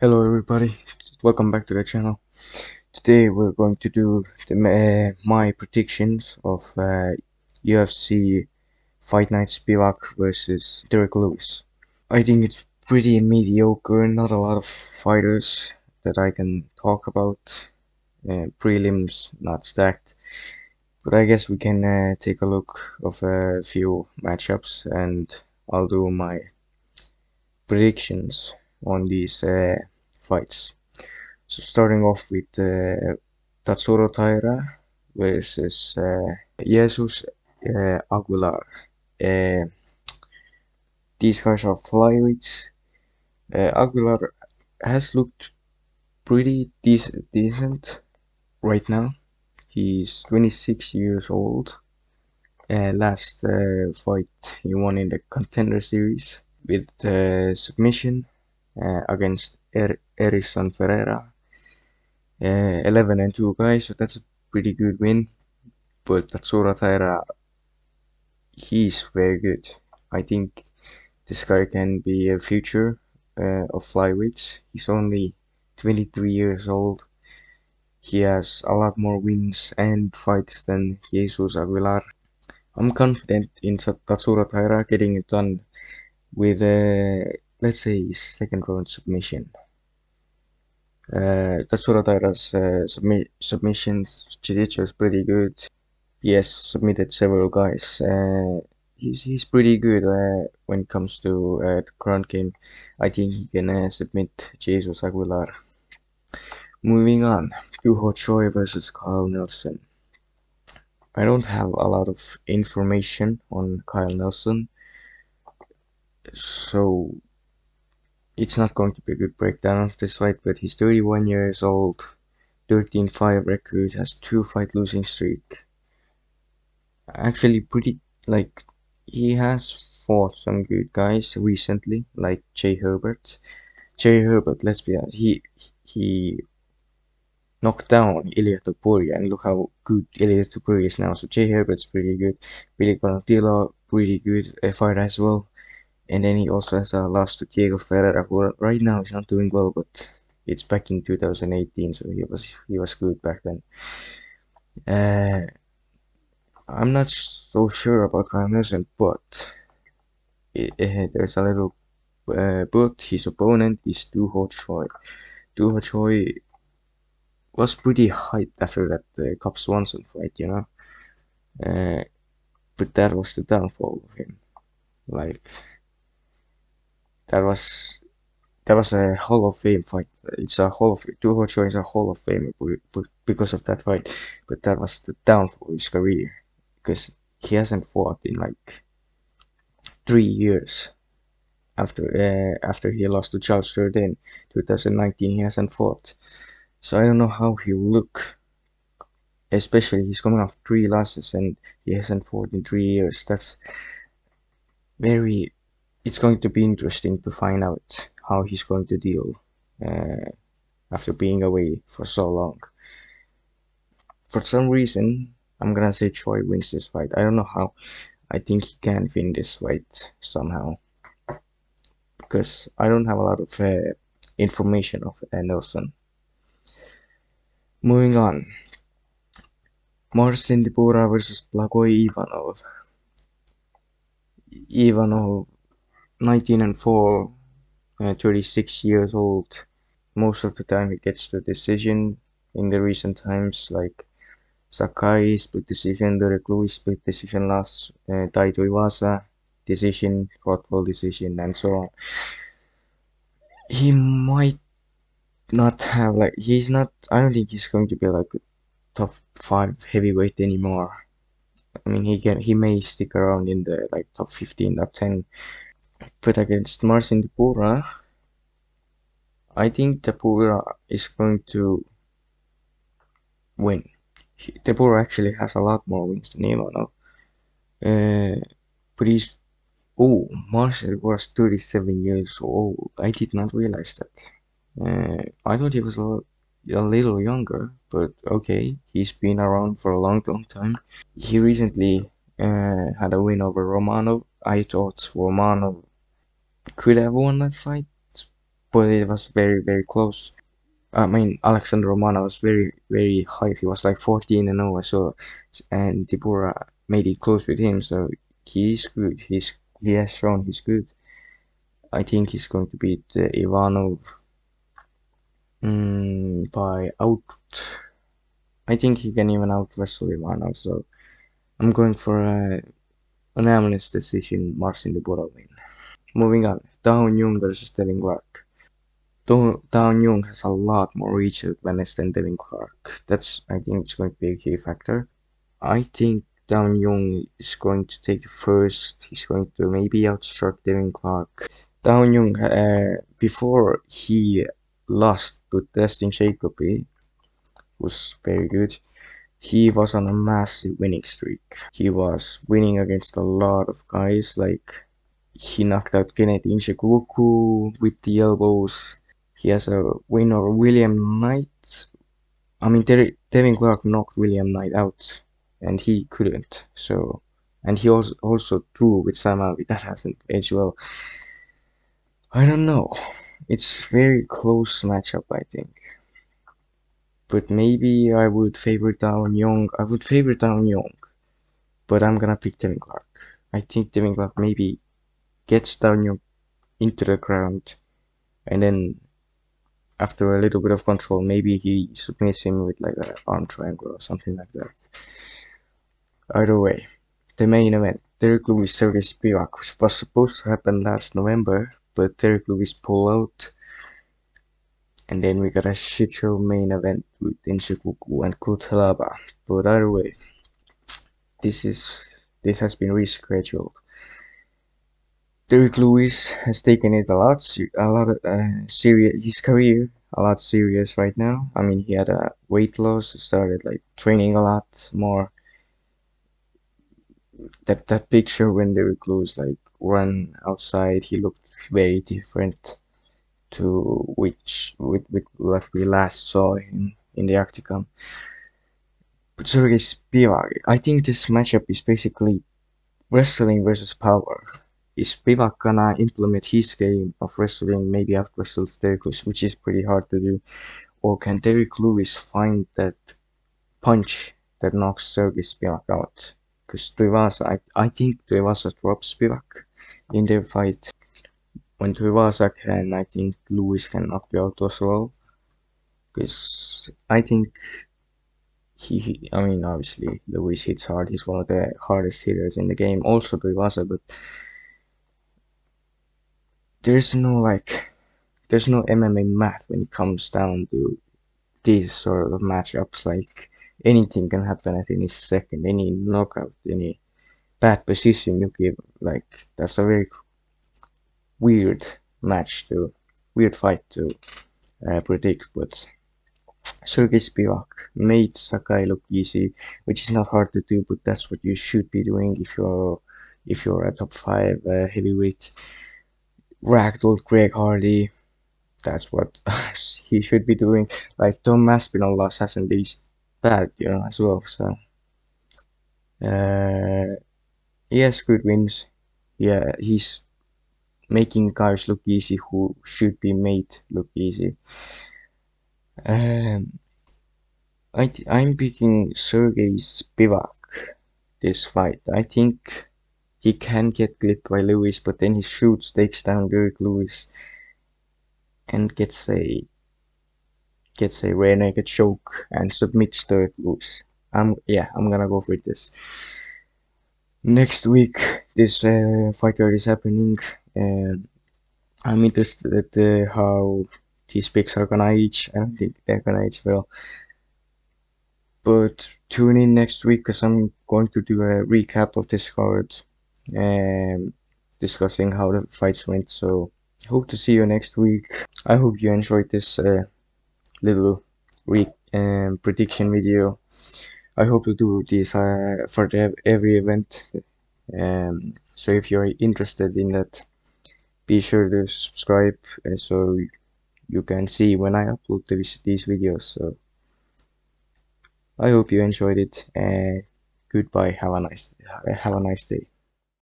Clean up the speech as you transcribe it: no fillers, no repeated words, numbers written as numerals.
Hello everybody, welcome back to the channel. Today we're going to do my predictions of UFC Fight Night Spivac versus Derek Lewis. I think it's pretty mediocre, not a lot of fighters that I can talk about. Prelims not stacked, but I guess we can take a look of a few matchups and I'll do my predictions on these fights. So starting off with Tatsuro Taira versus Jesus Aguilar. Uh, these guys are flyweights. Aguilar has looked pretty decent right now. He's 26 years old. Last fight he won in the Contender Series with submission against Erison Ferreira. 11-2 guys, so that's a pretty good win. But Tatsuro Taira, he's very good. I think this guy can be a future of flyweights. He's only 23 years old. He has a lot more wins and fights than Jesus Aguilar. I'm confident in Tatsuro Taira getting it done with let's say second round submission. Tatsuro Taira's submissions jiu-jitsu is pretty good. He has submitted several guys. He's pretty good when it comes to the ground game. I think he can submit Jesus Aguilar. Moving on, Yuho Choi versus Kyle Nelson. I don't have a lot of information on Kyle Nelson, so it's not going to be a good breakdown of this fight, but he's 31 years old, 13-5 record, has 2-fight losing streak. Actually pretty, like, he has fought some good guys recently, like Jay Herbert. Jay Herbert, let's be honest, he knocked down Ilia Topuria, and look how good Ilia Topuria is now. So Jay Herbert's pretty good. Billy Conatilo, pretty good fighter as well. And then he also has a loss to Diego Ferreira, who right now is not doing well, but it's back in 2018, so he was good back then. I'm not so sure about Kyle Nelson, but there's a little but his opponent is Duho Choi. Duho Choi was pretty hyped after that Cub Swanson fight, you know. But that was the downfall of him. Like that was a Hall of Fame fight. It's a Hall of Duho Choi is a Hall of Fame because of that fight. But that was the downfall of his career because he hasn't fought in like 3 years. After he lost to Charles Jourdain 2019, he hasn't fought. So I don't know how he'll look. Especially he's coming off 3 losses and he hasn't fought in 3 years. That's very. It's going to be interesting to find out how he's going to deal after being away for so long. For some reason, I'm gonna say Choi wins this fight. I don't know how. I think he can win this fight somehow because I don't have a lot of information of Nelson. Moving on, Marcin Dipura versus Blagoy Ivanov. Ivanov, 19-4, 36 years old. Most of the time he gets the decision in the recent times, like Sakai split decision, Derek Lewis split decision loss, Taito Iwasa decision, thoughtful decision, and so on. He might not have like he's not. I don't think he's going to be like a top 5 heavyweight anymore. I mean, he may stick around in the like top 15, top 10. But against Marcin Dipura, I think Dipura is going to win. Dipura actually has a lot more wins than Ivanov. But he's Marcel was 37 years old. I did not realize that. I thought he was a little younger, but okay, he's been around for a long, long time. He recently had a win over Romanov. I thought Romanov could have won that fight, but it was very very close. I mean, Alexander Romano was very very high. He was like 14-0, so and Tibura made it close with him. So he's good. He has shown he's good. I think he's going to beat Ivanov by out. I think he can even out wrestle Ivanov. So I'm going for a unanimous decision. Marcin Tibura win. Moving on, Dao Jung versus Devin Clark. Dao Jung has a lot more reach advantage than Devin Clark. I think it's going to be a key factor. I think Dao Jung is going to take the first. He's going to maybe outstruck Devin Clark. Dao Jung, before he lost to Dustin Jacoby, was very good. He was on a massive winning streak. He was winning against a lot of guys. Like he knocked out Kennedy Nzechukwu with the elbows. He has a win over William Knight. I mean, Devin Clark knocked William Knight out, and he couldn't. So, and he also drew with Sam Alvey. That hasn't aged well. I don't know. It's very close matchup, I think. But maybe I would favor Down Young. I would favor Down Young, but I'm gonna pick Devin Clark. I think Devin Clark maybe gets Down Young into the ground, and then after a little bit of control, maybe he submits him with like an arm triangle or something like that. Either way, the main event, Derek Lewis Sergey Spivak, was supposed to happen last November, but Derek Lewis pulled out. And then we got a shit show main event with Nzechukwu and Kutelaba. But either way, this has been rescheduled. Derek Lewis has taken it a lot serious. His career a lot serious right now. I mean, he had a weight loss, started like training a lot more. That picture when Derek Lewis like run outside, he looked very different to with what we last saw him in the octagon. But Sergey Spivak, I think this matchup is basically wrestling versus power. Is Spivak gonna implement his game of wrestling, maybe out wrestle Derek Lewis, which is pretty hard to do, or can Derek Lewis find that punch that knocks Sergey Spivak out? Because I think Tuivasa drops Spivak in their fight. When Tuivasa can, I think Lewis can knock you out as well. Because I think I mean, obviously, Lewis hits hard. He's one of the hardest hitters in the game. Also, Tuivasa, but there's no MMA math when it comes down to these sort of matchups. Like anything can happen at any second, any knockout, any bad position you give. Like that's a very weird weird fight to predict. But Sergey Spivak made Sakai look easy, which is not hard to do, but that's what you should be doing if you're a top 5 heavyweight. Ragdoll Greg Hardy, that's what he should be doing. Like Tom Aspinall loss hasn't been bad, as well. So he has good wins. Yeah, he's making guys look easy who should be made look easy. I'm picking Sergey Spivak this fight. I think he can get clipped by Lewis, but then he shoots, takes down Derek Lewis, and gets a rear naked choke and submits Derek Lewis. I'm gonna go for this. Next week, this fight card is happening, and I'm interested how these picks are gonna age. I don't think they're gonna age well. But tune in next week because I'm going to do a recap of this card and discussing how the fights went. So hope to see you next week. I hope you enjoyed this little prediction video. I hope to do this for every event. So if you're interested in that, be sure to subscribe so you can see when I upload these videos. So I hope you enjoyed it, and goodbye. Have a nice day.